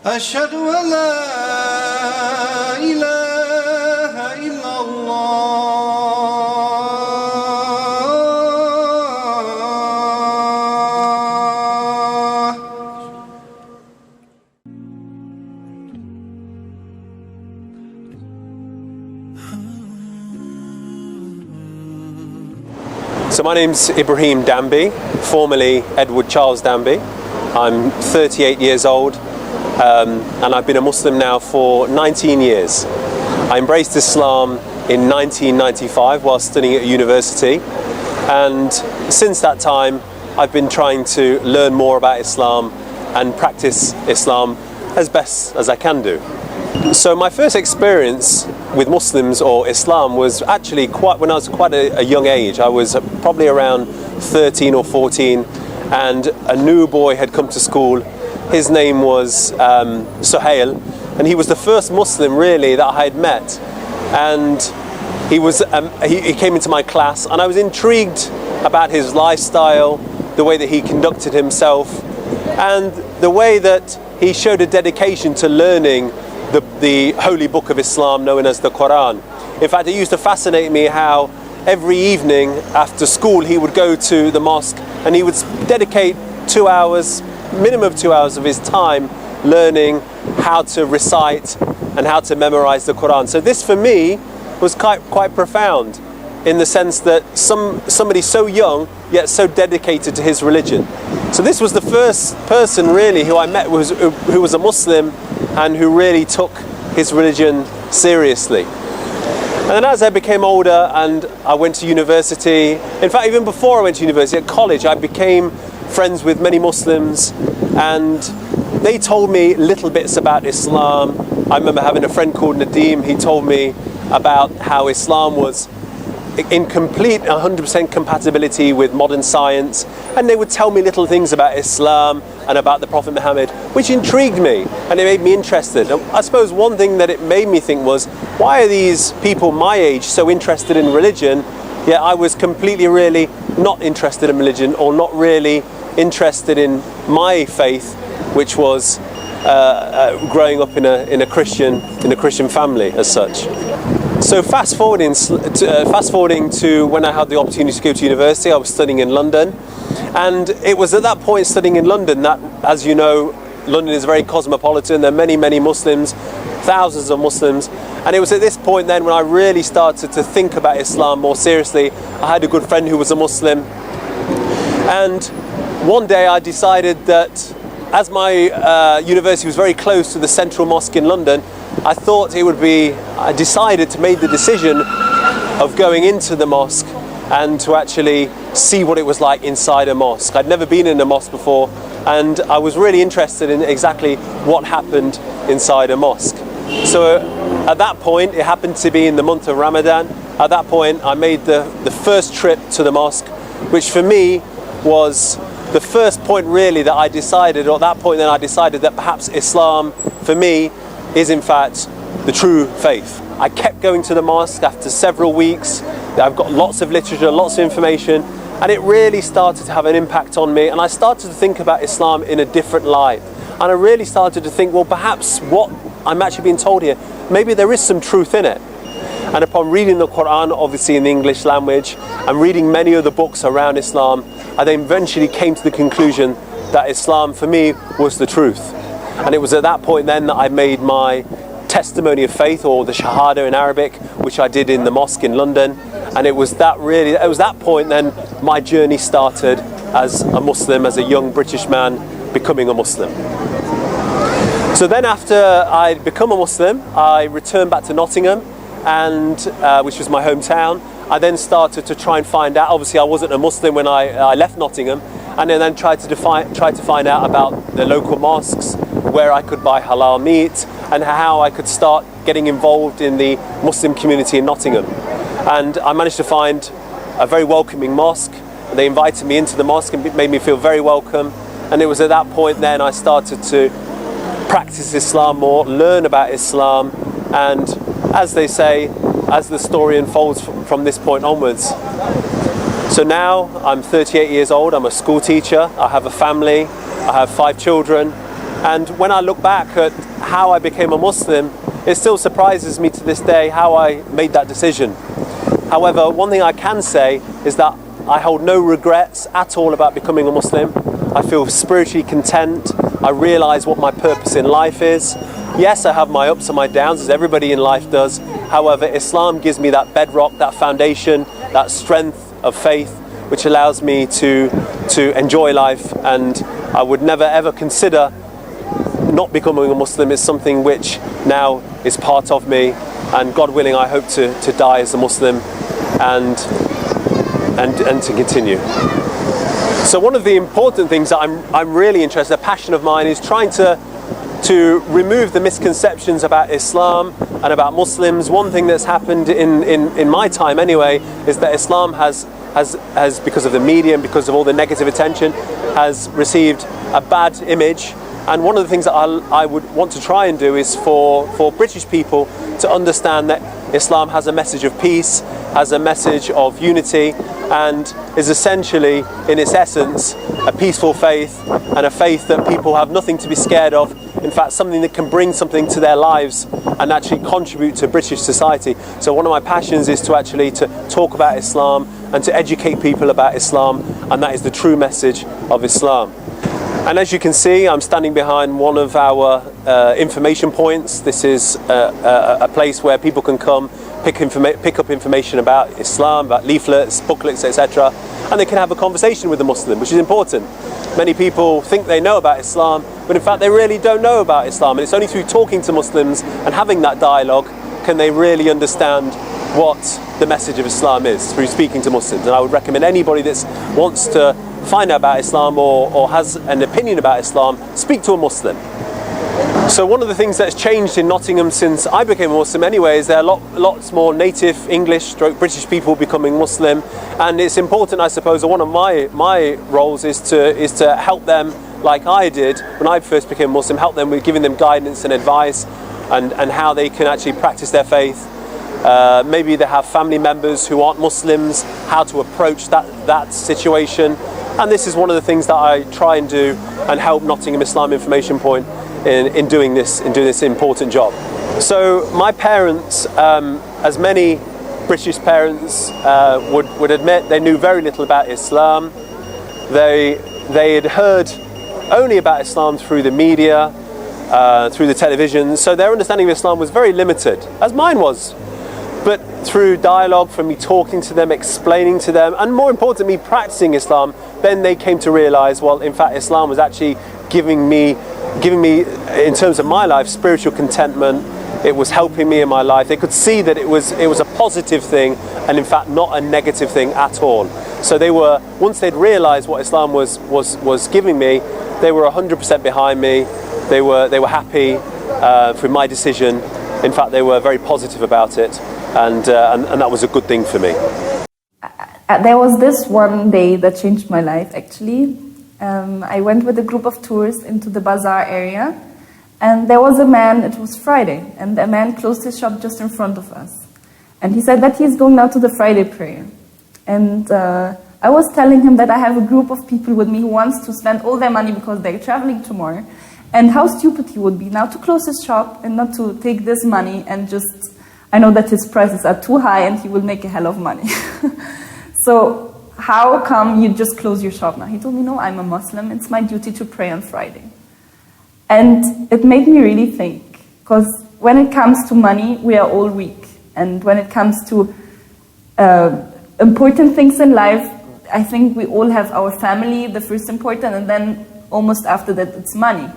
أشهد أن لا إله إلا الله. So my name's Ibrahim Damby, formerly Edward Charles Damby. I'm 38 years old and I've been a Muslim now for 19 years. I embraced Islam in 1995 while studying at university, and since that time I've been trying to learn more about Islam and practice Islam as best as I can do. So my first experience with Muslims or Islam was actually when I was quite a young age. I was probably around 13 or 14, and a new boy had come to school. His name was Suhail, and he was the first Muslim really that I had met. And he came into my class, and I was intrigued about his lifestyle, the way that he conducted himself, and the way that he showed a dedication to learning the holy book of Islam known as the Quran. In fact, it used to fascinate me how every evening after school he would go to the mosque and he would dedicate 2 hours, minimum of 2 hours of his time learning how to recite and how to memorize the Quran. So this for me was quite profound, in the sense that somebody so young yet so dedicated to his religion. So this was the first person really who I met who was a Muslim and who really took his religion seriously. And then as I became older and I went to university, in fact even before I went to university, at college, I became friends with many Muslims, and they told me little bits about Islam. I remember having a friend called Nadim. He told me about how Islam was in complete 100% compatibility with modern science, and they would tell me little things about Islam and about the Prophet Muhammad, which intrigued me and it made me interested. And I suppose one thing that it made me think was, why are these people my age so interested in religion, yet I was completely really not interested in religion, or not really interested in my faith, which was growing up in a Christian family as such. So fast forwarding to when I had the opportunity to go to university, I was studying in London, and it was at that point studying in London that, as you know, London is very cosmopolitan. There are many Muslims, thousands of Muslims, and it was at this point then when I really started to think about Islam more seriously. I had a good friend who was a Muslim, and one day I decided that, as my university was very close to the central mosque in London, I decided to make the decision of going into the mosque and to actually see what it was like inside a mosque. I'd never been in a mosque before, and I was really interested in exactly what happened inside a mosque. So at that point, it happened to be in the month of Ramadan. At that point, I made the first trip to the mosque, which for me was the first point really that I decided, or at that point then I decided that perhaps Islam for me is in fact the true faith. I kept going to the mosque after several weeks. I've got lots of literature, lots of information, and it really started to have an impact on me, and I started to think about Islam in a different light. And I really started to think, well, perhaps what I'm actually being told here, maybe there is some truth in it. And upon reading the Quran, obviously in the English language, and reading many of the books around Islam, I then eventually came to the conclusion that Islam for me was the truth. And it was at that point then that I made my testimony of faith, or the Shahada in Arabic, which I did in the mosque in London. And it was that point then my journey started as a Muslim, as a young British man becoming a Muslim. So then after I'd become a Muslim, I returned back to Nottingham, and which was my hometown. I then started to try and find out. Obviously I wasn't a Muslim when I left Nottingham, and then tried to find out about the local mosques, where I could buy halal meat, and how I could start getting involved in the Muslim community in Nottingham. And I managed to find a very welcoming mosque. They invited me into the mosque and made me feel very welcome. And it was at that point then I started to practice Islam more, learn about Islam, and as they say, as the story unfolds from this point onwards. So now I'm 38 years old, I'm a school teacher, I have a family, I have 5 children, And when I look back at how I became a Muslim, it still surprises me to this day how I made that decision. However, one thing I can say is that I hold no regrets at all about becoming a Muslim. I feel spiritually content. I realise what my purpose in life is. Yes, I have my ups and my downs, as everybody in life does. However, Islam gives me that bedrock, that foundation, that strength of faith, which allows me to enjoy life. And I would never ever consider not becoming a Muslim. It's something which now is part of me, and God willing, I hope to die as a Muslim and to continue. So one of the important things that I'm really interested, a passion of mine, is trying to remove the misconceptions about Islam and about Muslims. One thing that's happened in my time anyway is that Islam has because of the media and because of all the negative attention, has received a bad image. And one of the things that I would want to try and do is for British people to understand that Islam has a message of peace, has a message of unity, and is essentially, in its essence, a peaceful faith, and a faith that people have nothing to be scared of. In fact, something that can bring something to their lives and actually contribute to British society. So one of my passions is to talk about Islam and to educate people about Islam, and that is the true message of Islam. And as you can see, I'm standing behind one of our information points. This is a place where people can come, pick up information about Islam, about leaflets, booklets, etc. And they can have a conversation with a Muslim, which is important. Many people think they know about Islam, but in fact they really don't know about Islam. And it's only through talking to Muslims and having that dialogue can they really understand what the message of Islam is, through speaking to Muslims. And I would recommend anybody that wants to find out about Islam or has an opinion about Islam, speak to a Muslim. So one of the things that's changed in Nottingham since I became a Muslim anyway is there are lots more native English British people becoming Muslim, and it's important, I suppose, one of my roles is to help them, like I did when I first became Muslim, help them with giving them guidance and advice and how they can actually practice their faith. Maybe they have family members who aren't Muslims, how to approach that situation. And this is one of the things that I try and do and help Nottingham Islam Information Point in doing this important job. So my parents, as many British parents would admit, they knew very little about Islam. They had heard only about Islam through the media, through the television, so their understanding of Islam was very limited, as mine was. But through dialogue, from me talking to them, explaining to them, and more importantly, me practicing Islam, then they came to realize, well, in fact, Islam was actually giving me, in terms of my life, spiritual contentment. It was helping me in my life. They could see that it was a positive thing, and in fact, not a negative thing at all. So they were, once they'd realized what Islam was giving me, they were 100% behind me. They were happy for my decision. In fact, they were very positive about it. And that was a good thing for me. There was this one day that changed my life, actually. I went with a group of tourists into the bazaar area, and there was a man, it was Friday, and the man closed his shop just in front of us. And he said that he's going now to the Friday prayer. And I was telling him that I have a group of people with me who wants to spend all their money because they're traveling tomorrow, and how stupid he would be now to close his shop and not to take this money and just... I know that his prices are too high and he will make a hell of money. So how come you just close your shop now? He told me, no, I'm a Muslim. It's my duty to pray on Friday. And it made me really think, because when it comes to money, we are all weak. And when it comes to important things in life, I think we all have our family, the first important, and then almost after that, it's money.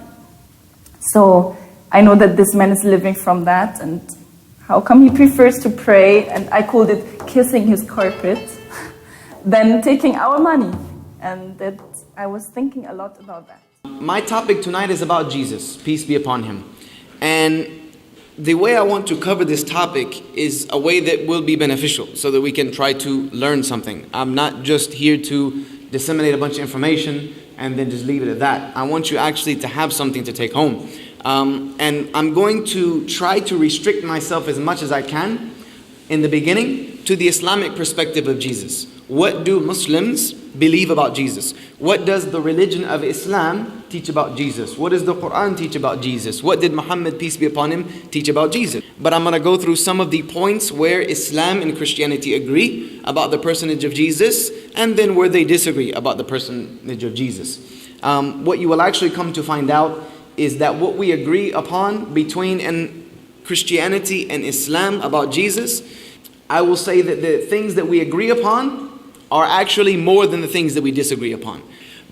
So I know that this man is living from that, and how come he prefers to pray, and I called it kissing his carpet, than taking our money? And that I was thinking a lot about that. My topic tonight is about Jesus, peace be upon him. And the way I want to cover this topic is a way that will be beneficial, so that we can try to learn something. I'm not just here to disseminate a bunch of information and then just leave it at that. I want you actually to have something to take home. And I'm going to try to restrict myself as much as I can in the beginning, to the Islamic perspective of Jesus. What do Muslims believe about Jesus? What does the religion of Islam teach about Jesus? What does the Quran teach about Jesus? What did Muhammad, peace be upon him, teach about Jesus? But I'm going to go through some of the points where Islam and Christianity agree about the personage of Jesus, and then where they disagree about the personage of Jesus. What you will actually come to find out is that what we agree upon between Christianity and Islam about Jesus, I will say that the things that we agree upon are actually more than the things that we disagree upon.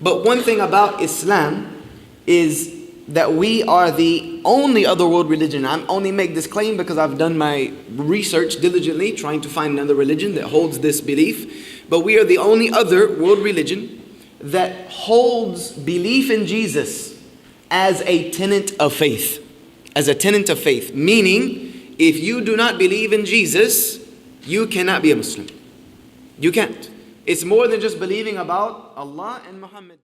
But one thing about Islam is that we are the only other world religion. I only make this claim because I've done my research diligently trying to find another religion that holds this belief. But we are the only other world religion that holds belief in Jesus as a tenet of faith. As a tenet of faith. Meaning, if you do not believe in Jesus, you cannot be a Muslim. You can't. It's more than just believing about Allah and Muhammad.